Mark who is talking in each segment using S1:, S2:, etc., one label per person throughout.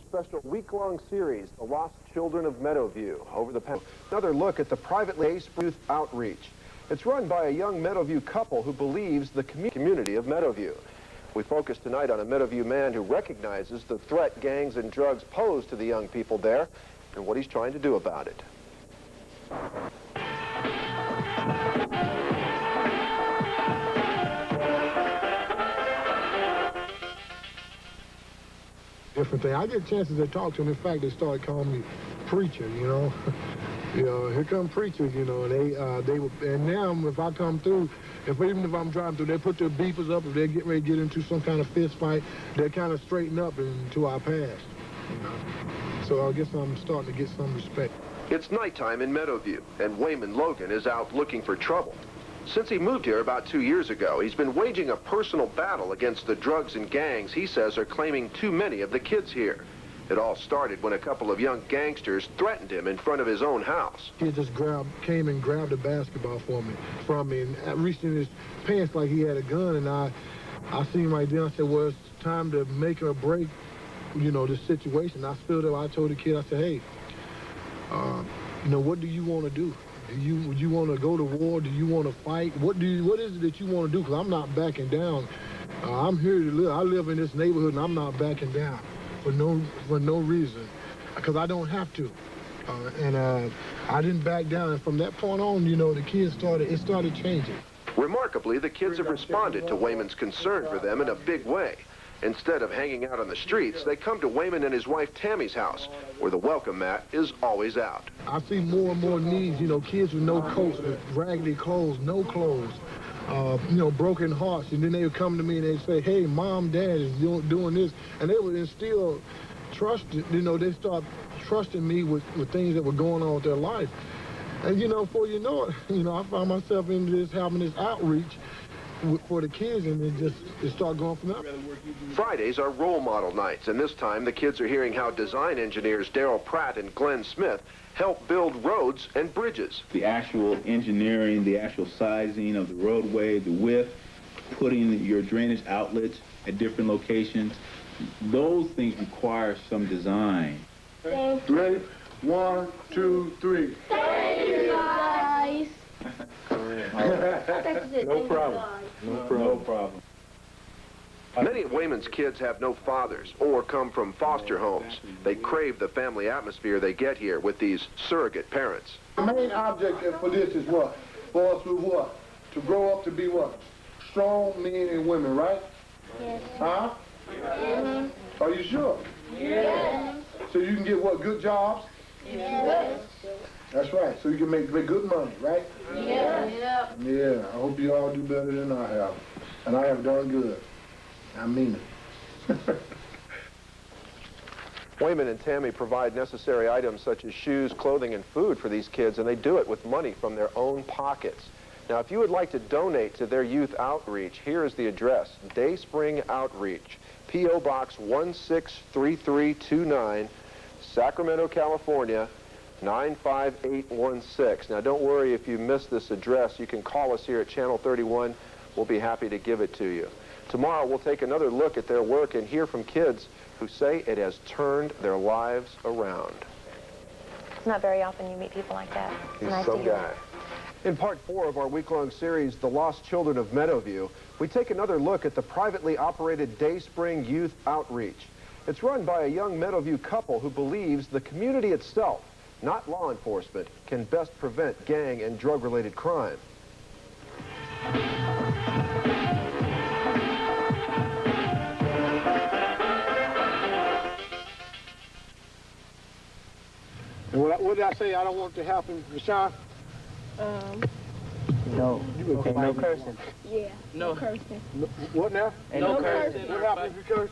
S1: special week-long series, The Lost Children of Meadowview. Over the past, another look at the privately based youth outreach. It's run by a young Meadowview couple who believes the community of Meadowview. We focus tonight on a Meadowview man who recognizes the threat gangs and drugs pose to the young people there and what he's trying to do about it.
S2: Different thing. I get chances to talk to them. In fact, they started calling me preacher, you know. Here come preachers, you know, and now if I come through, even if I'm driving through, they put their beepers up. If they're getting ready to get into some kind of fist fight, they kind of straighten up into our past, you know. So I guess I'm starting to get some respect.
S1: It's nighttime in Meadowview, and Wayman Logan is out looking for trouble. Since he moved here about 2 years ago, he's been waging a personal battle against the drugs and gangs he says are claiming too many of the kids here. It all started when a couple of young gangsters threatened him in front of his own house.
S2: He just came and grabbed a basketball from me and reached in his pants like he had a gun, and I seen him right there. I said, well, it's time to make or break, you know, this situation. I stood up, I told the kid, I said, hey, you know, what do you want to do? Would you want to go to war? Do you want to fight? What is it that you want to do? Because I'm not backing down. I'm here to live. I live in this neighborhood, and I'm not backing down for no reason, because I don't have to. I didn't back down. And from that point on, you know, it started changing.
S1: Remarkably, the kids have responded to Wayman's concern for them in a big way. Instead of hanging out on the streets, they come to Wayman and his wife Tammy's house, where the welcome mat is always out.
S2: I see more and more needs, you know, kids with no coats, with raggedy clothes, no clothes, you know, broken hearts. And then they would come to me and they'd say, hey, mom, dad is doing this. And they would instill trust, you know, they start trusting me with things that were going on with their life. And, you know, before you know it, you know, I found myself into this, having this outreach for the kids, and it started going from there.
S1: Fridays are role model nights, and this time the kids are hearing how design engineers Daryl Pratt and Glenn Smith help build roads and bridges.
S3: The actual engineering, the actual sizing of the roadway, the width, putting your drainage outlets at different locations, those things require some design.
S2: Ready? 1, 2, 3.
S4: Thank you, guys.
S3: No problem. No problem.
S1: Many of Wayman's kids have no fathers or come from foster homes. They crave the family atmosphere they get here with these surrogate parents.
S2: The main object for this is what? For us to what? To grow up to be what? Strong men and women, right?
S4: Yes.
S2: Huh?
S4: Yes.
S2: Are you sure?
S4: Yes.
S2: So you can get what? Good jobs?
S4: Yes.
S2: That's right. So you can make good money, right?
S4: Yes.
S2: Yeah. I hope you all do better than I have. And I have done good. I mean it.
S1: Wayman and Tammy provide necessary items such as shoes, clothing, and food for these kids, and they do it with money from their own pockets. Now, if you would like to donate to their youth outreach, here is the address: Dayspring Outreach, P.O. Box 163329, Sacramento, California, 95816. Now, don't worry if you missed this address. You can call us here at Channel 31. We'll be happy to give it to you. Tomorrow, we'll take another look at their work and hear from kids who say it has turned their lives around.
S5: It's not very often you meet people like that.
S1: He's
S5: nice
S1: some
S5: to hear
S1: guy. In part 4 of our week-long series, The Lost Children of Meadowview, we take another look at the privately operated Dayspring Youth Outreach. It's run by a young Meadowview couple who believes the community itself, not law enforcement, can best prevent gang and drug-related crime.
S2: And what did I say I don't want to happen, Rashawn?
S6: No. Okay, no cursing.
S4: Yeah. No cursing.
S2: What now?
S6: And no
S4: cursing.
S2: What happens if you curse?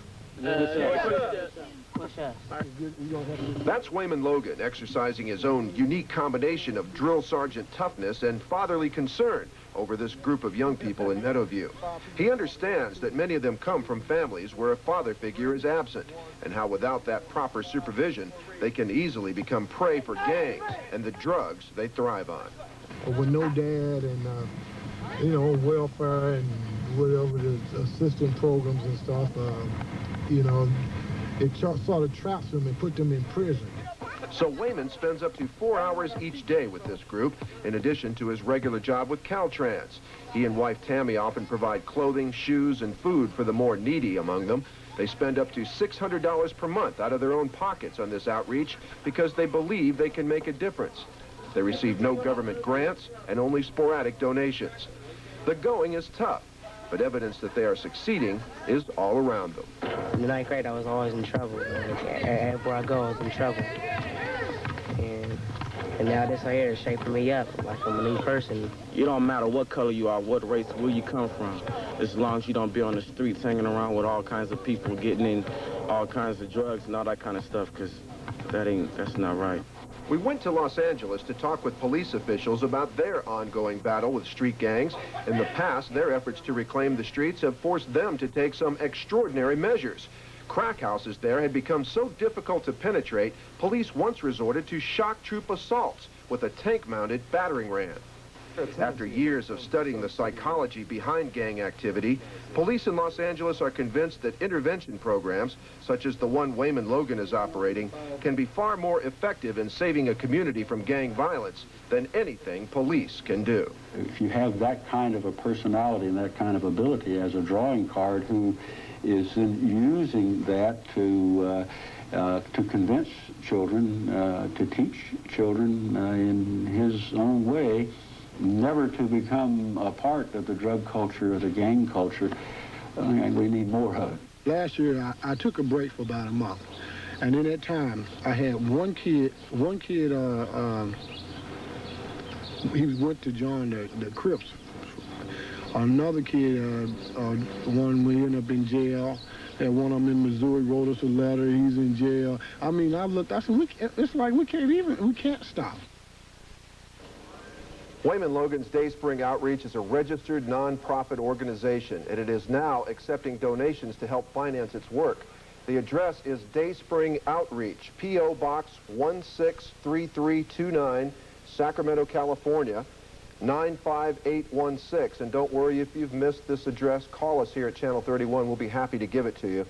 S6: Push us.
S1: That's Wayman Logan exercising his own unique combination of drill sergeant toughness and fatherly concern over this group of young people in Meadowview. He understands that many of them come from families where a father figure is absent, and how without that proper supervision, they can easily become prey for gangs and the drugs they thrive on.
S2: With no dad and, you know, welfare and whatever, the assistance programs and stuff, you know, It sort of traps them and put them in prison.
S1: So Wayman spends up to 4 hours each day with this group, in addition to his regular job with Caltrans. He and wife Tammy often provide clothing, shoes, and food for the more needy among them. They spend up to $600 per month out of their own pockets on this outreach because they believe they can make a difference. They receive no government grants and only sporadic donations. The going is tough, but evidence that they are succeeding is all around them.
S6: In the 9th grade, I was always in trouble. Everywhere I go, I was in trouble. And now this right here is shaping me up like I'm a new person.
S7: It don't matter what color you are, what race, where you come from, as long as you don't be on the streets hanging around with all kinds of people, getting in all kinds of drugs and all that kind of stuff, because that's not right.
S1: We went to Los Angeles to talk with police officials about their ongoing battle with street gangs. In the past, their efforts to reclaim the streets have forced them to take some extraordinary measures. Crack houses there had become so difficult to penetrate, police once resorted to shock troop assaults with a tank-mounted battering ram. After years of studying the psychology behind gang activity, police in Los Angeles are convinced that intervention programs, such as the one Wayman Logan is operating, can be far more effective in saving a community from gang violence than anything police can do.
S8: If you have that kind of a personality and that kind of ability as a drawing card who is using that to convince children, to teach children in his own way, never to become a part of the drug culture or the gang culture, we need more of it.
S2: Last year, I took a break for about a month. And in that time, I had one kid, he went to join the Crips. Another kid, one we ended up in jail. And one of them in Missouri wrote us a letter, he's in jail. I mean, I looked, I said, it's like we can't stop.
S1: Wayman Logan's Dayspring Outreach is a registered nonprofit organization, and it is now accepting donations to help finance its work. The address is Dayspring Outreach, P.O. Box 163329, Sacramento, California, 95816. And don't worry if you've missed this address, call us here at Channel 31. We'll be happy to give it to you.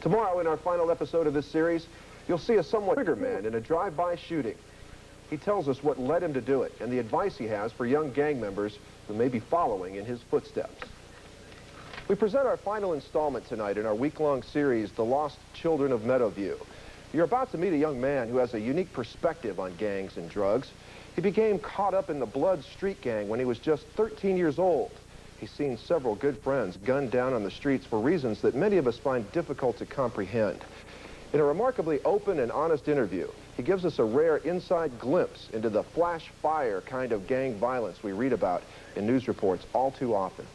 S1: Tomorrow, in our final episode of this series, you'll see a somewhat trigger man in a drive-by shooting. He tells us what led him to do it and the advice he has for young gang members who may be following in his footsteps. We present our final installment tonight in our week-long series, The Lost Children of Meadowview. You're about to meet a young man who has a unique perspective on gangs and drugs. He became caught up in the Blood street gang when he was just 13 years old. He's seen several good friends gunned down on the streets for reasons that many of us find difficult to comprehend. In a remarkably open and honest interview, he gives us a rare inside glimpse into the flash fire kind of gang violence we read about in news reports all too often.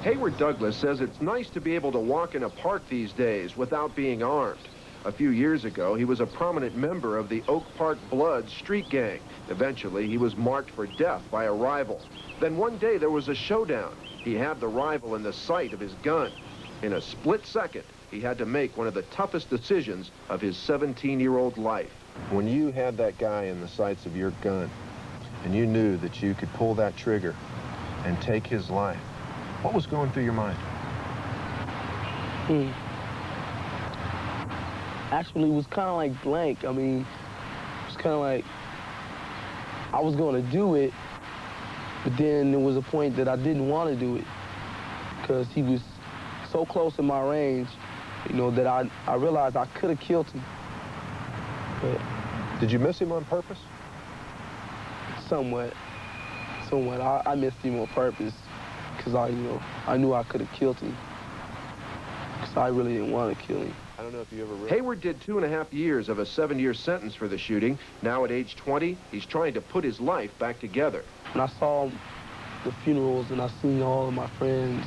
S1: Hayward Douglas says it's nice to be able to walk in a park these days without being armed. A few years ago, he was a prominent member of the Oak Park Blood street gang. Eventually, he was marked for death by a rival. Then one day, there was a showdown. He had the rival in the sight of his gun. In a split second, he had to make one of the toughest decisions of his 17-year-old life. When you had that guy in the sights of your gun, and you knew that you could pull that trigger and take his life, what was going through your mind?
S9: Actually, it was kind of like blank. I mean, it was kind of like I was going to do it, but then there was a point that I didn't want to do it because he was so close in my range, you know, that I realized I could have killed him. But
S1: did you miss him on purpose?
S9: Somewhat. I missed him on purpose because I knew I could have killed him because I really didn't want to kill him.
S1: I don't know if you ever realized. Hayward did 2.5 years of a 7-year sentence for the shooting. Now at age 20, he's trying to put his life back together.
S9: When I saw the funerals and I seen all of my friends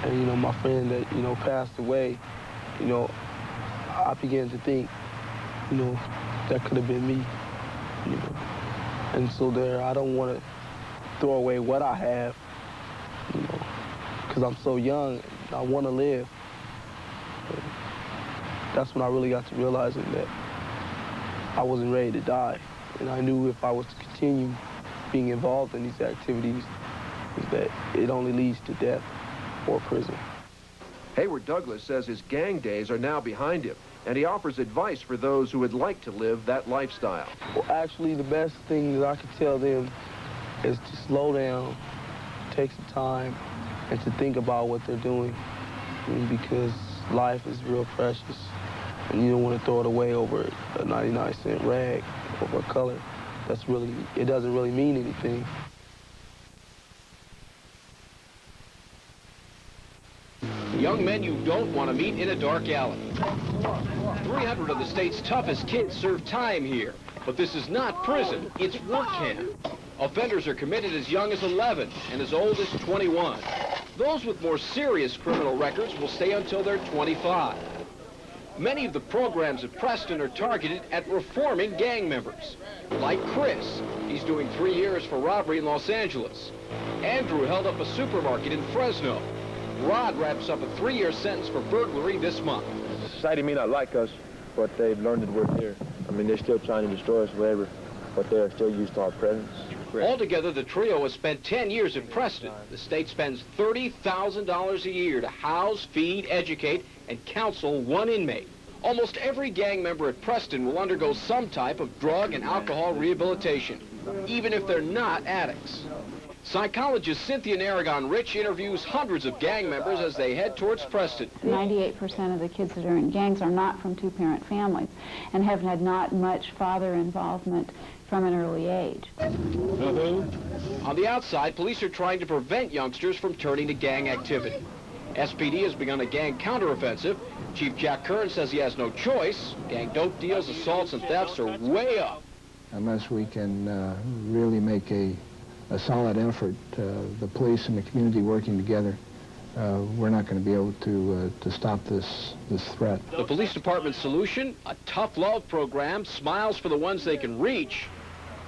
S9: and, you know, my friend that, you know, passed away, you know, I began to think, you know, that could have been me, you know. And so there, I don't want to throw away what I have, you know, because I'm so young, I want to live. But that's when I really got to realizing that I wasn't ready to die. And I knew if I was to continue being involved in these activities, is that it only leads to death or prison.
S1: Hayward Douglas says his gang days are now behind him, and he offers advice for those who would like to live that lifestyle.
S9: Well, actually, the best thing that I could tell them is to slow down, take some time, and to think about what they're doing. Because life is real precious, and you don't want to throw it away over a 99-cent rag, over a color. It doesn't really mean anything.
S10: Young men you don't want to meet in a dark alley. 300 of the state's toughest kids serve time here, but this is not prison, it's work camp. Offenders are committed as young as 11 and as old as 21. Those with more serious criminal records will stay until they're 25. Many of the programs at Preston are targeted at reforming gang members. Like Chris, he's doing 3 years for robbery in Los Angeles. Andrew held up a supermarket in Fresno. Rod wraps up a 3-year sentence for burglary this month.
S11: Society may not like us, but they've learned that we're here. I mean, they're still trying to destroy us forever, but they are still used to our presence.
S10: Altogether, the trio has spent 10 years in Preston. The state spends $30,000 a year to house, feed, educate, and counsel one inmate. Almost every gang member at Preston will undergo some type of drug and alcohol rehabilitation, even if they're not addicts. Psychologist Cynthia Narragon-Rich interviews hundreds of gang members as they head towards Preston.
S12: 98% of the kids that are in gangs are not from two-parent families and have had not much father involvement from an early age.
S10: On the outside, police are trying to prevent youngsters from turning to gang activity. SPD has begun a gang counteroffensive. Chief Jack Kern says he has no choice. Gang dope deals, assaults, and thefts are way up.
S13: Unless we can really make a solid effort, the police and the community working together, we're not going to be able to stop this threat.
S10: The police department's solution, a tough love program, smiles for the ones they can reach,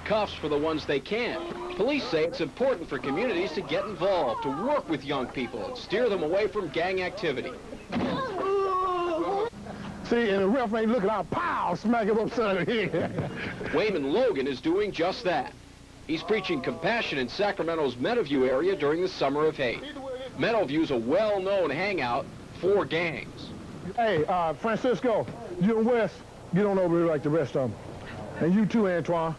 S10: cuffs for the ones they can't. Police say it's important for communities to get involved, to work with young people and steer them away from gang activity.
S2: See, and the ref ain't looking out, pow, smack him upside the head.
S10: Wayman Logan is doing just that. He's preaching compassion in Sacramento's Meadowview area during the summer of hate. Meadowview's a well-known hangout for gangs.
S2: Hey, Francisco, you and Wes, get on over here like the rest of them. And you too, Antoine.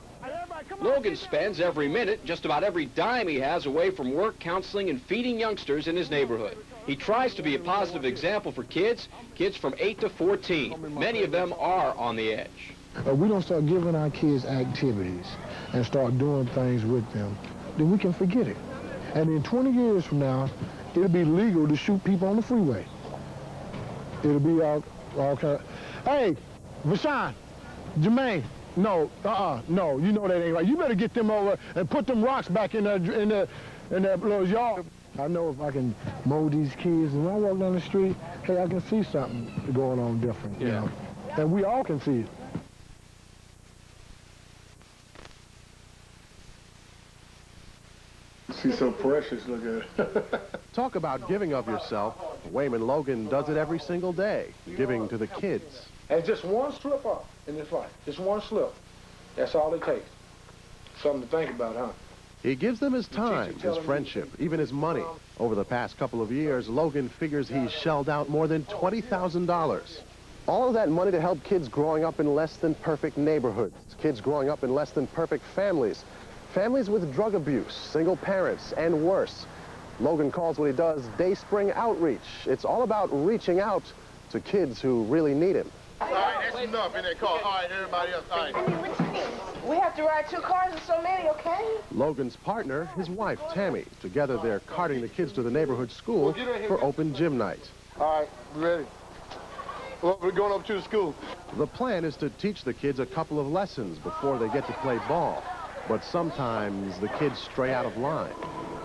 S10: Logan spends every minute, just about every dime he has away from work, counseling, and feeding youngsters in his neighborhood. He tries to be a positive example for kids from 8 to 14. Many of them are on the edge.
S2: We don't start giving our kids activities and start doing things with them, then we can forget it. And in 20 years from now, it'll be legal to shoot people on the freeway. It'll be all kind of... Hey, Vashawn, Jermaine, no, no, you know that ain't right. You better get them over and put them rocks back in that little yard. I know if I can mold these kids, and when I walk down the street, hey, I can see something going on different, you know. And we all can see it. She's so precious, look at her.
S14: Talk about giving of yourself. Wayman Logan does it every single day, giving to the kids.
S2: And just one slip up in this life, just one slip. That's all it takes. Something to think about, huh?
S14: He gives them his time, his friendship, even his money. Over the past couple of years, Logan figures he's shelled out more than $20,000. All of that money to help kids growing up in less than perfect neighborhoods, kids growing up in less than perfect families, families with drug abuse, single parents, and worse. Logan calls what he does Dayspring Outreach. It's all about reaching out to kids who really need him.
S2: All right, that's enough in that car. All right, everybody else, all right.
S15: We have to ride 2 cars and so many, okay?
S14: Logan's partner, his wife, Tammy. Together, they're carting the kids to the neighborhood school for open gym night.
S2: All right, ready. Well, we're going up to the school.
S14: The plan is to teach the kids a couple of lessons before they get to play ball. But sometimes the kids stray out of line.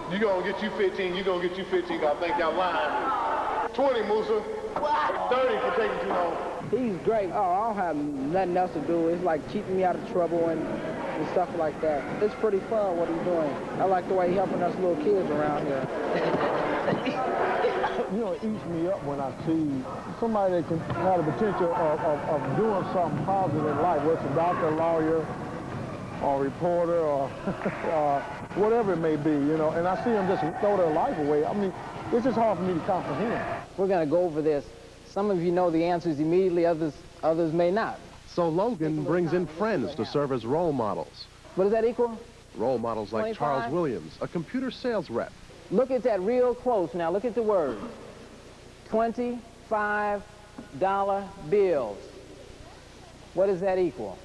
S2: You're going to get you 15. You're going to get you 15. I think y'all lying. 20, Musa. 30 for taking too long.
S16: He's great. Oh, I don't have nothing else to do. It's like keeping me out of trouble and stuff like that. It's pretty fun what he's doing. I like the way he's helping us little kids around here.
S2: You know, it eats me up when I see somebody that can have the potential of doing something positive in life, whether it's a doctor, lawyer, or reporter or whatever it may be, you know, and I see them just throw their life away. I mean, it's just hard for me to comprehend.
S16: We're going to go over this. Some of you know the answers immediately, others may not.
S14: So Logan brings in friends to serve as role models.
S16: What does that equal?
S14: Role models like
S16: 25?
S14: Charles Williams, a computer sales rep.
S16: Look at that real close now. Look at the words. $25 bills. What does that equal?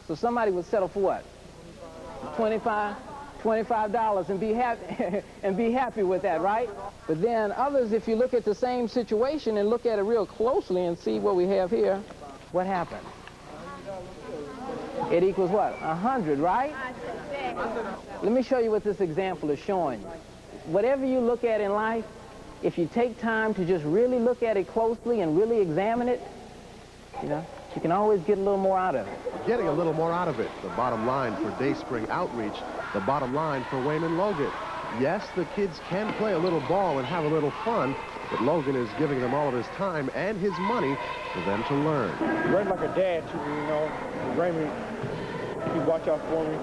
S16: So somebody would settle for what? $25 and be happy and be happy with that, right? But then others, if you look at the same situation and look at it real closely and see what we have here, what happened? It equals what? 100, right? Let me show you what this example is showing you. Whatever you look at in life, if you take time to just really look at it closely and really examine it, you know, you can always get a little more out of it.
S14: Getting a little more out of it, the bottom line for Dayspring Outreach, the bottom line for Wayman Logan. Yes, the kids can play a little ball and have a little fun, but Logan is giving them all of his time and his money for them to learn.
S11: Ray's like a dad to me, you know. Raymond, he watch out for me.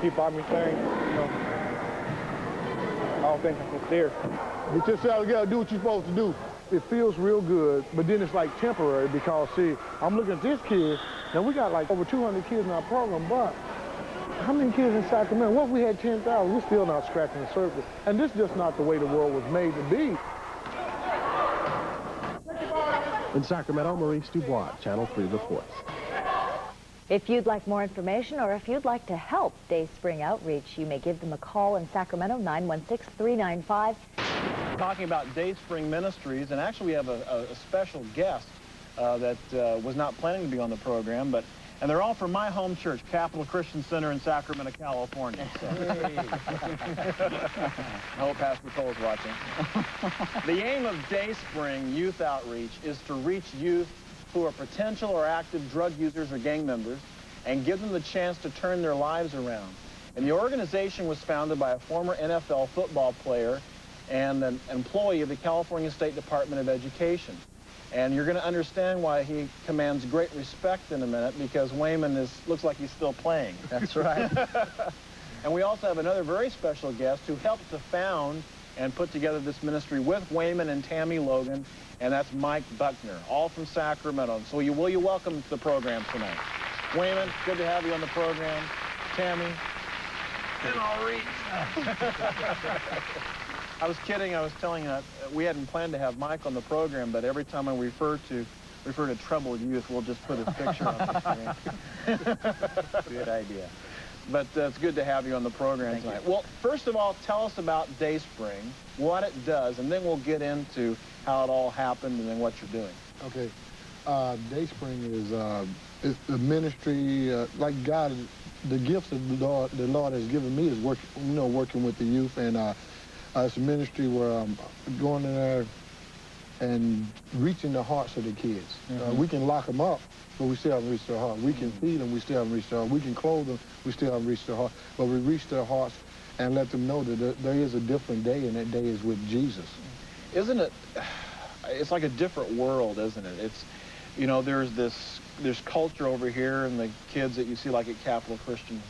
S11: He buy me things, you know. I don't think I'm there.
S2: Get yourself together, do what you're supposed to do. It feels real good, but then it's like temporary because, see, I'm looking at this kid. Now, we got like over 200 kids in our program, but how many kids in Sacramento? What if we had 10,000? We're still not scratching the surface. And this is just not the way the world was made to be.
S14: In Sacramento, Maurice Dubois, Channel 3 reports.
S17: If you'd like more information or if you'd like to help Dayspring Outreach, you may give them a call in Sacramento, 916-395.
S18: Talking about Dayspring Ministries, and actually we have a special guest that was not planning to be on the program, and they're all from my home church, Capital Christian Center in Sacramento, California. So. I hope Pastor Cole's watching. The aim of Dayspring Youth Outreach is to reach youth who are potential or active drug users or gang members and give them the chance to turn their lives around. And the organization was founded by a former NFL football player and an employee of the California State Department of Education. And you're going to understand why he commands great respect in a minute, because Wayman looks like he's still playing.
S6: That's right.
S18: And we also have another very special guest who helped to found and put together this ministry with Wayman and Tammy Logan, and that's Mike Buckner, all from Sacramento. So will you welcome to the program tonight? Wayman, good to have you on the program. Tammy. And I'll reach. I was kidding. I was telling you we hadn't planned to have Mike on the program, but every time I refer to troubled youth, we'll just put his picture on the screen.
S6: Good idea.
S18: But it's good to have you on the program tonight. Well, first of all, tell us about Dayspring, what it does, and then we'll get into how it all happened and then what you're doing.
S2: Okay. Dayspring is a ministry, like God, the gifts that the Lord has given me is working with the youth, and it's a ministry where I'm going in there and reaching the hearts of the kids. We can lock them up, but we still haven't reached their heart. We can feed them, we still haven't reached their heart. We can clothe them, we still haven't reached their heart. But we reach their hearts and let them know that there is a different day, and that day is with Jesus.
S18: Isn't it? It's like a different world, isn't it? It's, you know, there's culture over here, and the kids that you see like at Capital Christian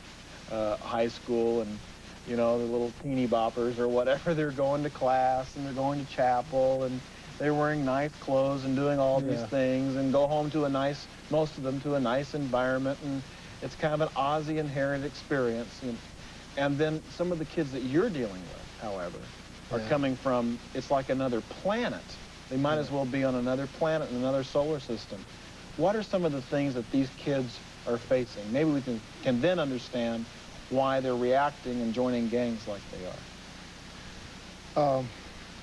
S18: High School, and you know, the little teeny boppers or whatever, they're going to class and they're going to chapel and they're wearing nice clothes and doing all these things and go home to most of them to a nice environment, and it's kind of an Aussie inherent experience. And then some of the kids that you're dealing with, however, are coming from, it's like another planet. They might as well be on another planet in another solar system. What are some of the things that these kids are facing? Maybe we can then understand why they're reacting and joining gangs like they are.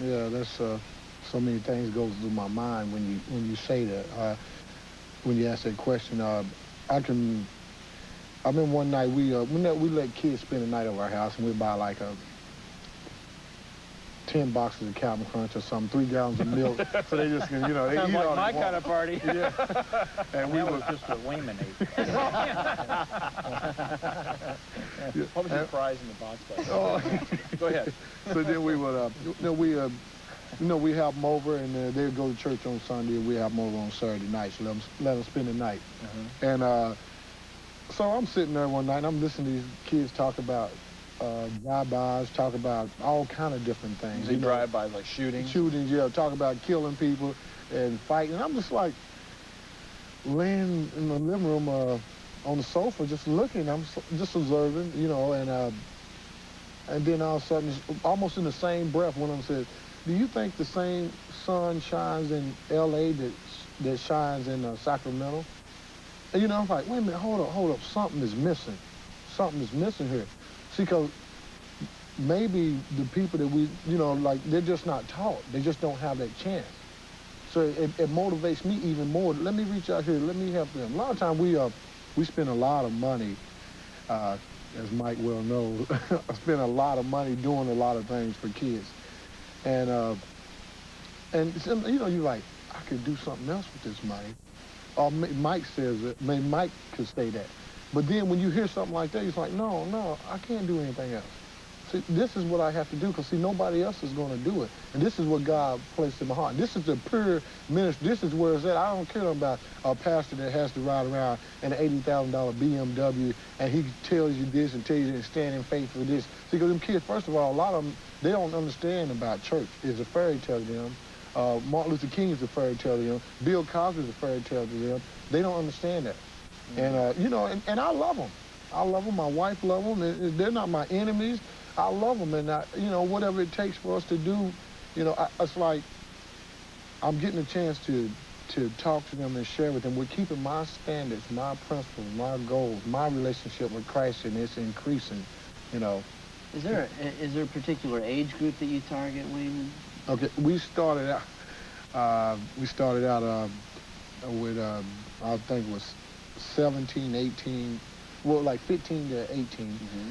S2: Yeah, that's so many things goes through my mind when you say that. When you ask that question, I remember one night we let kids spend the night over our house, and we buy like 10 boxes of Captain Crunch or something, 3 gallons of milk, so they just can, you know, they
S18: Sounds
S2: eat
S18: like
S2: all
S18: my
S2: they want.
S18: kind of party.
S2: Yeah. And we
S6: was just what Wayman ate.
S18: What was your prize in the box? Go ahead.
S2: So then we would, we have them over, and they'd go to church on Sunday, and we have them over on Saturday nights, let them spend the night. And So I'm sitting there one night and I'm listening to these kids talk about drive-bys, talk about all kind of different things.
S18: You drive-bys like shootings?
S2: Shootings, yeah, talk about killing people and fighting. And I'm just like laying in the living room on the sofa just looking. I'm just observing, you know, and then all of a sudden, almost in the same breath, one of them said, do you think the same sun shines in L.A. that shines in Sacramento? And, you know, I'm like, wait a minute, hold up, something is missing. Something is missing here. See, because maybe the people that we, you know, like, they're just not taught. They just don't have that chance. So it motivates me even more. Let me reach out here. Let me help them. A lot of times we spend a lot of money, as Mike well knows, I spend a lot of money doing a lot of things for kids. And you know, you're like, I could do something else with this money. Or Mike says it, maybe Mike could say that. But then when you hear something like that, you're like, no, I can't do anything else. See, this is what I have to do, because, see, nobody else is going to do it. And this is what God placed in my heart. This is the pure ministry. This is where it's at. I don't care about a pastor that has to ride around in an $80,000 BMW, and he tells you this and tells you to stand in faith for this. See, because them kids, first of all, a lot of them, they don't understand about church. It's a fairy tale to them. Martin Luther King is a fairy tale to them. Bill Cosby is a fairy tale to them. They don't understand that. And, you know, and I love them. I love them. My wife loves them. They're not my enemies. I love them. And, you know, whatever it takes for us to do, you know, it's like I'm getting a chance to talk to them and share with them. We're keeping my standards, my principles, my goals, my relationship with Christ, and it's increasing, you know.
S19: Is there a particular age group that you target, Wayman?
S2: Okay, we started out with, I think it was 17, 18, well, like 15 to 18. Mm-hmm.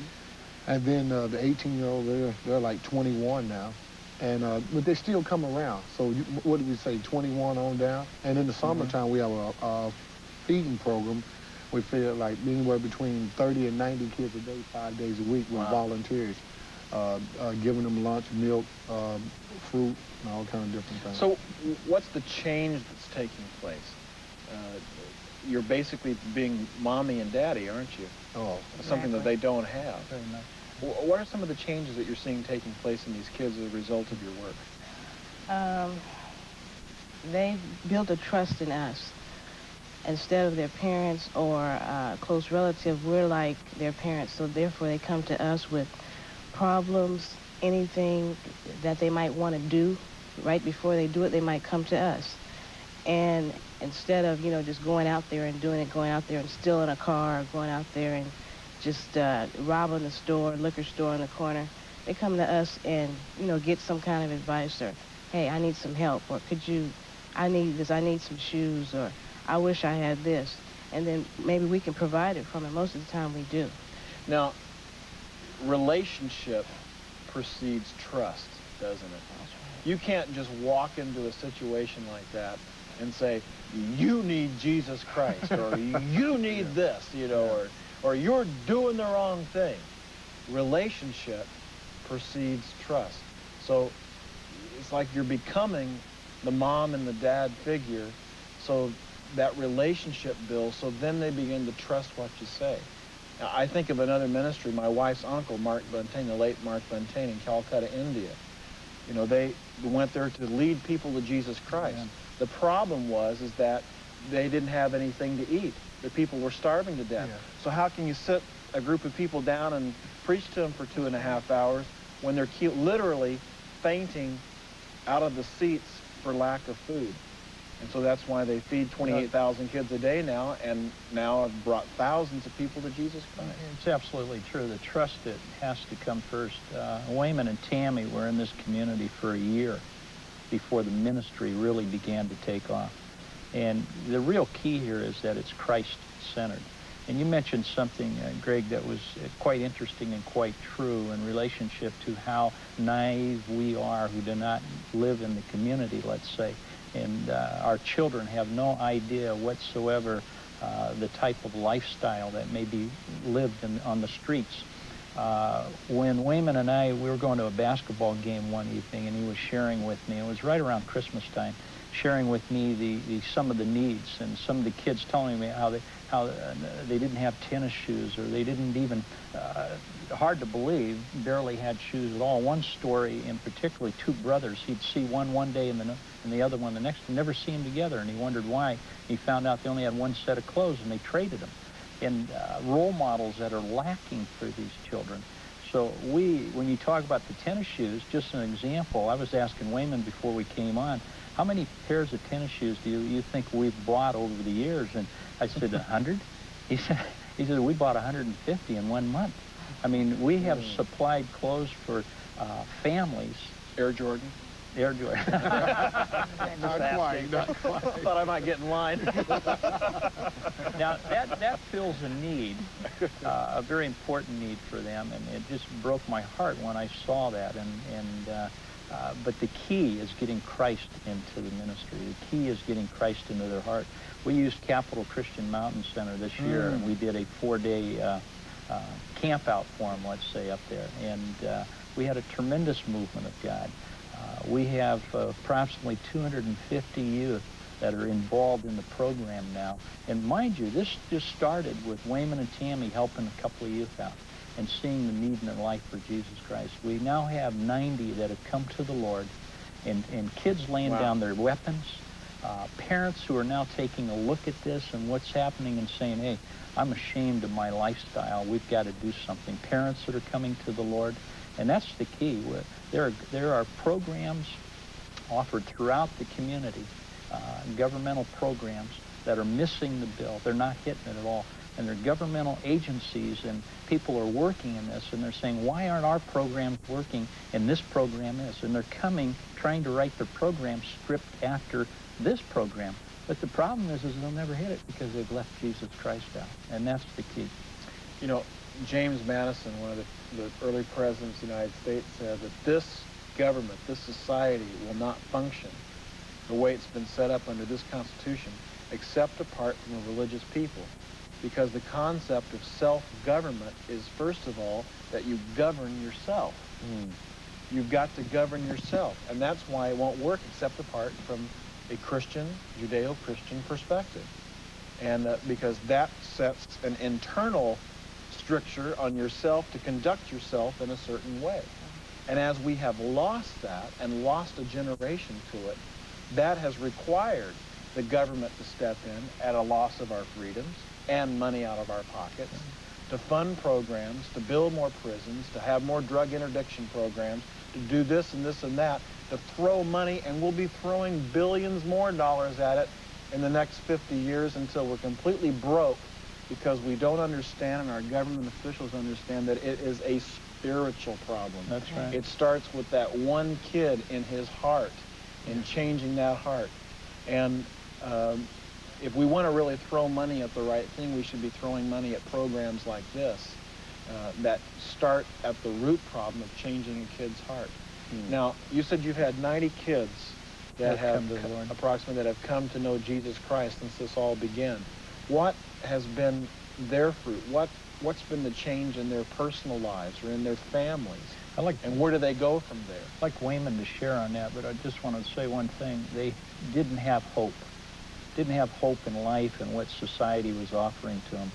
S2: And then the 18-year-old, they're like 21 now. And, but they still come around. So what did we say, 21 on down? And in the summertime, we have a feeding program. We feed like anywhere between 30 and 90 kids a day, 5 days a week with volunteers, giving them lunch, milk, fruit, and all kind of different things.
S18: So what's the change that's taking place? You're basically being mommy and daddy, aren't you?
S2: Oh.
S18: Something that they don't have.
S19: Very much.
S18: What are some of the changes that you're seeing taking place in these kids as a result of your work?
S20: They build a trust in us. Instead of their parents or a close relative, we're like their parents. So therefore, they come to us with problems, anything that they might want to do. Right before they do it, they might come to us. And instead of, you know, just going out there and doing it, going out there and stealing a car, or going out there and just robbing the store, liquor store in the corner, they come to us and, you know, get some kind of advice, or, hey, I need some help, or I need this, I need some shoes, or I wish I had this. And then maybe we can provide it from it. Most of the time we do.
S18: Now, relationship precedes trust, doesn't it? You can't just walk into a situation like that and say, you need Jesus Christ, or you need this, you know, or you're doing the wrong thing. Relationship precedes trust. So it's like you're becoming the mom and the dad figure, so that relationship builds, so then they begin to trust what you say. Now, I think of another ministry, my wife's uncle, Mark Buntain, the late Mark Buntain in Calcutta, India. You know, they went there to lead people to Jesus Christ. Yeah. The problem is that they didn't have anything to eat. The people were starving to death. Yeah. So how can you sit a group of people down and preach to them for 2.5 hours when they're literally fainting out of the seats for lack of food? And so that's why they feed 28,000 kids a day now, and now have brought thousands of people to Jesus Christ.
S19: It's absolutely true. The trust that has to come first. Wayman and Tammy were in this community for a year before the ministry really began to take off. And the real key here is that it's Christ-centered. And you mentioned something, Greg, that was quite interesting and quite true in relationship to how naive we are who do not live in the community, let's say. And our children have no idea whatsoever the type of lifestyle that may be lived on the streets. When Wayman and I, we were going to a basketball game one evening, and he was sharing with me, it was right around Christmas time, sharing with me some of the needs, and some of the kids telling me how how they didn't have tennis shoes, or they didn't even, hard to believe, barely had shoes at all. One story in particular, two brothers, he'd see one day and the other one the next, and never see them together, and he wondered why. He found out they only had one set of clothes, and they traded them. And role models that are lacking for these children. So when you talk about the tennis shoes, just an example, I was asking Wayman before we came on, how many pairs of tennis shoes do you think we've bought over the years? And I said, 100? He said, we bought 150 in 1 month. I mean, we have supplied clothes for families.
S18: Air Jordan?
S19: Air Jordan.
S18: Not quite. Thought I might get in line.
S19: Now, that fills a need, a very important need for them, and it just broke my heart when I saw that. But the key is getting Christ into the ministry. The key is getting Christ into their heart. We used Capital Christian Mountain Center this year, and we did a 4-day camp out for them, let's say, up there. And we had a tremendous movement of God. We have approximately 250 youth that are involved in the program now. And mind you, this just started with Wayman and Tammy helping a couple of youth out and seeing the need in their life for Jesus Christ. We now have 90 that have come to the Lord, and kids laying down their weapons, parents who are now taking a look at this and what's happening and saying, hey, I'm ashamed of my lifestyle. We've got to do something. Parents that are coming to the Lord, and that's the key. There are programs offered throughout the community, governmental programs that are missing the bill. They're not hitting it at all. And they're governmental agencies, and people are working in this, and they're saying, why aren't our programs working and this program is? And they're coming, trying to write their program script after this program. But the problem is they'll never hit it because they've left Jesus Christ out. And that's the key.
S18: You know, James Madison, one of the early presidents of the United States, said that this government, this society will not function the way it's been set up under this Constitution, except apart from a religious people. Because the concept of self-government is, first of all, that you govern yourself. You've got to govern yourself. And that's why it won't work except apart from a Christian, Judeo-Christian perspective. And because that sets an internal stricture on yourself to conduct yourself in a certain way. And as we have lost that and lost a generation to it, that has required the government to step in at a loss of our freedoms and money out of our pockets, to fund programs, to build more prisons, to have more drug interdiction programs, to do this and this and that, to throw money, and we'll be throwing billions more dollars at it in the next 50 years until we're completely broke, because we don't understand, and our government officials understand, that it is a spiritual problem.
S19: That's right.
S18: It starts with that one kid in his heart and changing that heart. And if we want to really throw money at the right thing, we should be throwing money at programs like this that start at the root problem of changing a kid's heart. Now, you said you've had 90 kids that have approximately that have come to know Jesus Christ since this all began. What has been their fruit? What's been the change in their personal lives or in their families? And where do they go from there?
S19: I'd like Wayman to share on that, but I just want to say one thing. They didn't have hope. Didn't have hope in life and what society was offering to them.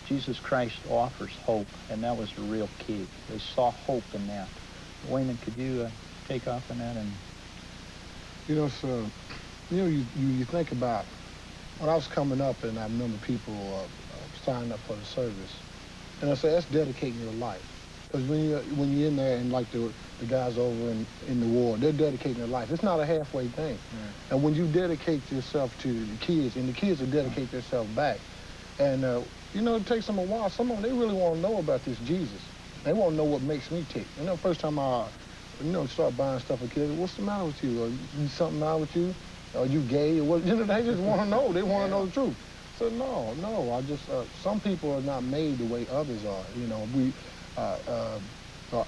S19: Jesus Christ offers hope, and that was the real key. They saw hope in that. Wayman, could you take off on that? And
S2: you know, so you think about when I was coming up, and I remember people signing up for the service, and I say that's dedicating your life. Because when you're in there, and like the guys over in the war, they're dedicating their life. It's not a halfway thing. And when you dedicate yourself to the kids, and the kids will dedicate themselves back, and it takes them a while. Some of them, they really want to know about this Jesus. They want to know what makes me tick. First time I, start buying stuff for kids, what's the matter with you? Something wrong with you? Are you gay? Or what? They just want to know. They want to know the truth. So no, I just, some people are not made the way others are.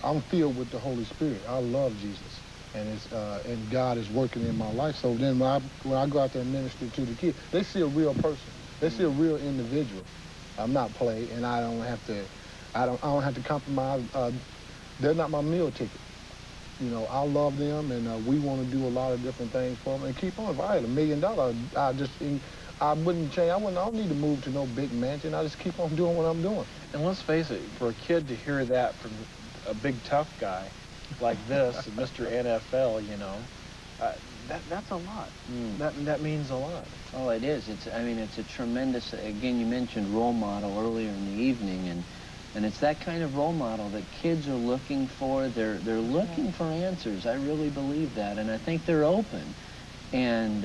S2: I'm filled with the Holy Spirit. I love Jesus, and God is working in my life. So then when I go out there and minister to the kids, they see a real person. They see a real individual. I'm not played, and I don't have to compromise. They're not my meal ticket. I love them, and we want to do a lot of different things for them and keep on. If I had $1 million, I'd just
S11: I wouldn't change. I don't need to move to no big mansion. I just keep on doing what I'm doing.
S18: And let's face it, for a kid to hear that from a big tough guy like this, Mr. NFL, you know, that's a lot. That means a lot.
S21: Oh, it is. I mean, it's a tremendous, again, you mentioned role model earlier in the evening, and it's that kind of role model that kids are looking for. They're looking for answers. I really believe that, and I think they're open. And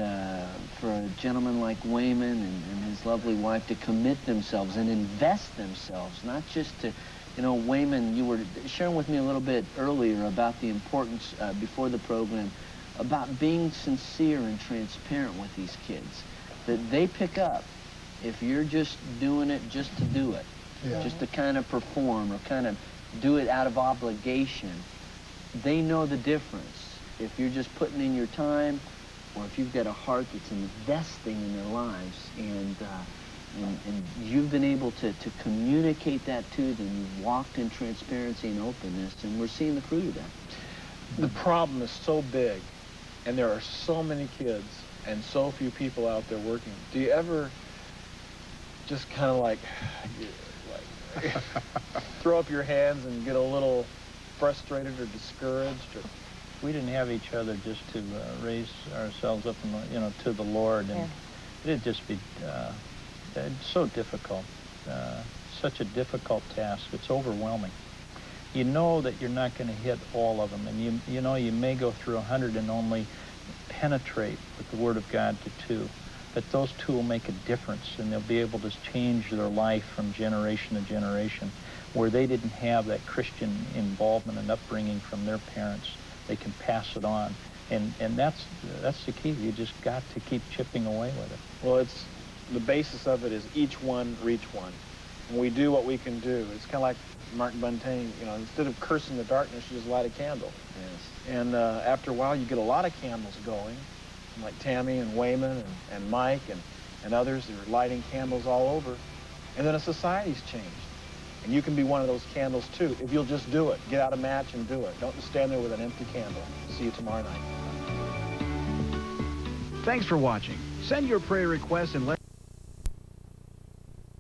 S21: for a gentleman like Wayman and his lovely wife to commit themselves and invest themselves, not just to, you know, Wayman, you were sharing with me a little bit earlier about the importance, before the program, about being sincere and transparent with these kids, that they pick up if you're just doing it just to do it, just to kind of perform or kind of do it out of obligation. They know the difference. If you're just putting in your time, or if you've got a heart that's investing in their lives, and you've been able to communicate that to them, you've walked in transparency and openness, and we're seeing the fruit of that.
S18: The problem is so big, and there are so many kids and so few people out there working. Do you ever just kind of like throw up your hands and get a little frustrated or discouraged? Or
S19: we didn't have each other just to raise ourselves up, to the Lord, and it'd just be so difficult, such a difficult task. It's overwhelming. You know that you're not going to hit all of them, and you know you may go through 100 and only penetrate with the Word of God to 2, but those 2 will make a difference, and they'll be able to change their life from generation to generation, where they didn't have that Christian involvement and upbringing from their parents. They can pass it on, and that's the key. You just got to keep chipping away with it.
S18: Well, it's the basis of it is each one reach one, and we do what we can do. It's kind of like Mark Buntain, you know, instead of cursing the darkness, you just light a candle.
S21: Yes.
S18: And after a while, you get a lot of candles going, like Tammy and Wayman and Mike and others. They're lighting candles all over, and then a society's changed. And you can be one of those candles, too, if you'll just do it. Get out a match and do it. Don't just stand there with an empty candle. See you tomorrow night.
S22: Thanks for watching. Send your prayer requests and let